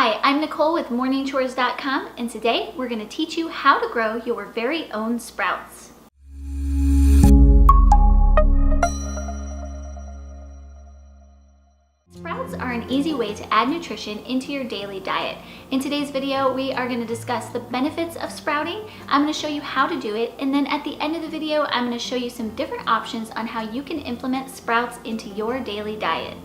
Hi, I'm Nicole with morningchores.com, and today we're going to teach you how to grow your very own sprouts. Sprouts are an easy way to add nutrition into your daily diet. In today's video, we are going to discuss the benefits of sprouting. I'm going to show you how to do it, and then at the end of the video, I'm going to show you some different options on how you can implement sprouts into your daily diet.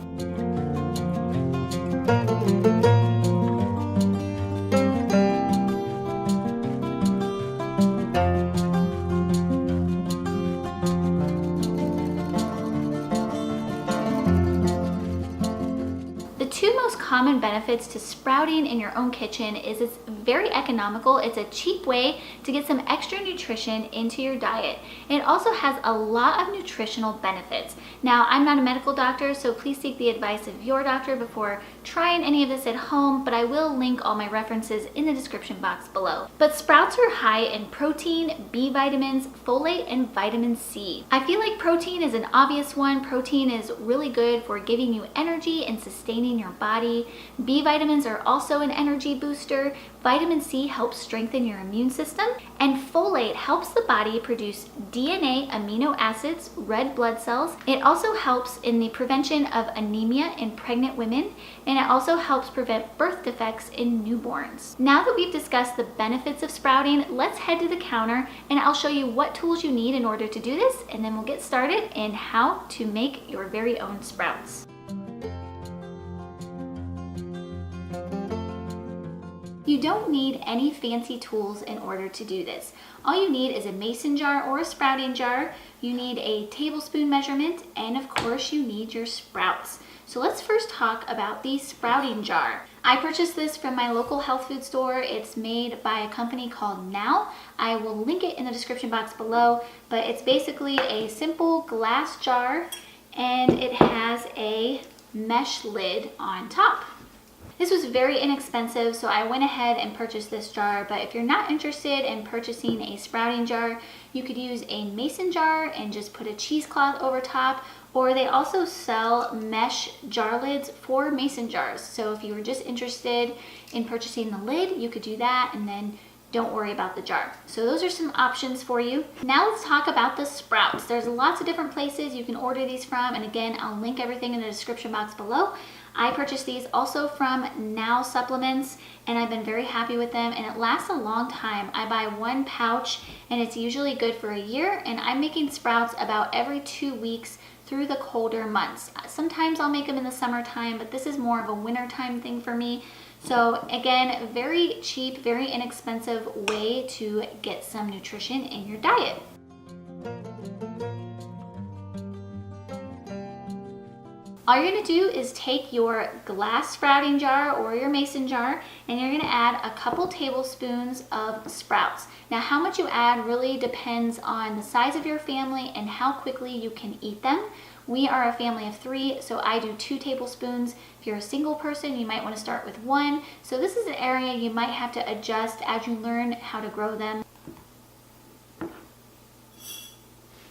The two most common benefits to sprouting in your own kitchen is it's very economical. It's a cheap way to get some extra nutrition into your diet. And it also has a lot of nutritional benefits. Now, I'm not a medical doctor, so please seek the advice of your doctor before trying any of this at home, but I will link all my references in the description box below. But sprouts are high in protein, B vitamins, folate, and vitamin C. I feel like protein is an obvious one. Protein is really good for giving you energy and sustaining your body. B vitamins are also an energy booster. Vitamin C helps strengthen your immune system, and folate helps the body produce DNA amino acids, red blood cells. It also helps in the prevention of anemia in pregnant women, and it also helps prevent birth defects in newborns. Now that we've discussed the benefits of sprouting, let's head to the counter and I'll show you what tools you need in order to do this, and then we'll get started in how to make your very own sprouts. You don't need any fancy tools in order to do this. All you need is a mason jar or a sprouting jar. You need a tablespoon measurement, and of course you need your sprouts. So let's first talk about the sprouting jar. I purchased this from my local health food store. It's made by a company called Now. I will link it in the description box below, but it's basically a simple glass jar and it has a mesh lid on top. This was very inexpensive, so I went ahead and purchased this jar, but if you're not interested in purchasing a sprouting jar, you could use a mason jar and just put a cheesecloth over top, or they also sell mesh jar lids for mason jars. So if you were just interested in purchasing the lid, you could do that and then don't worry about the jar. So those are some options for you. Now let's talk about the sprouts. There's lots of different places you can order these from, and again, I'll link everything in the description box below. I purchased these also from Now Supplements, and I've been very happy with them, and it lasts a long time. I buy one pouch and it's usually good for a year, and I'm making sprouts about every 2 weeks through the colder months. Sometimes I'll make them in the summertime, but this is more of a wintertime thing for me. So again, very cheap, very inexpensive way to get some nutrition in your diet. All you're gonna do is take your glass sprouting jar or your mason jar, and you're gonna add a couple tablespoons of sprouts. Now, how much you add really depends on the size of your family and how quickly you can eat them. We are a family of 3, so I do 2 tablespoons. If you're a single person, you might want to start with 1. So this is an area you might have to adjust as you learn how to grow them.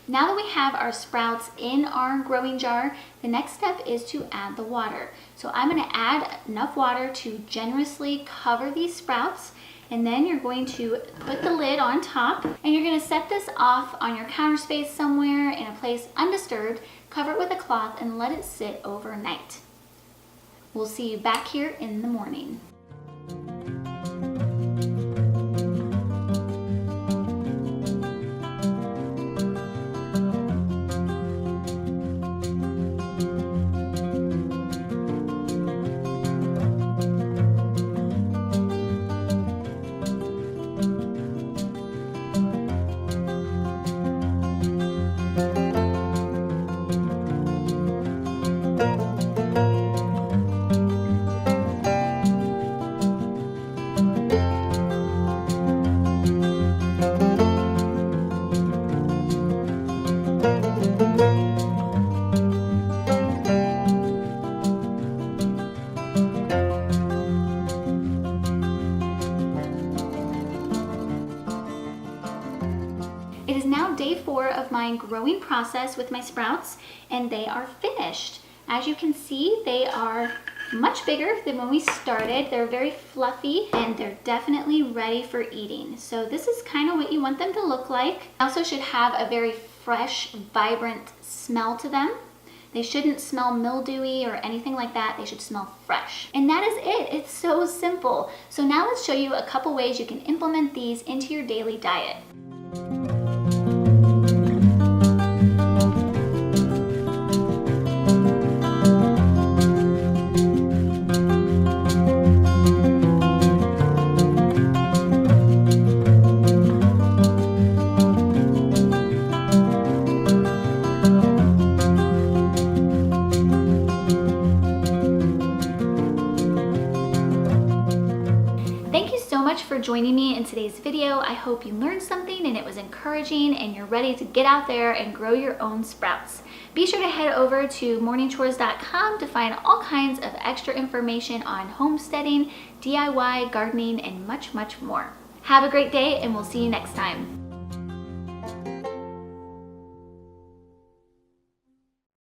Now that we have our sprouts in our growing jar, the next step is to add the water. So I'm going to add enough water to generously cover these sprouts, and then you're going to put the lid on top, and you're going to set this off on your counter space somewhere in a place undisturbed, cover it with a cloth, and let it sit overnight. We'll see you back here in the morning. It is now day 4 of my growing process with my sprouts, and they are finished. As you can see, they are much bigger than when we started. They're very fluffy and they're definitely ready for eating. So this is kind of what you want them to look like. Also should have a very fresh, vibrant smell to them. They shouldn't smell mildewy or anything like that. They should smell fresh. And that is it. It's so simple. So now let's show you a couple ways you can implement these into your daily diet. For joining me in today's video. I hope you learned something and it was encouraging and you're ready to get out there and grow your own sprouts. Be sure to head over to morningchores.com to find all kinds of extra information on homesteading, DIY, gardening, and much, much more. Have a great day and we'll see you next time.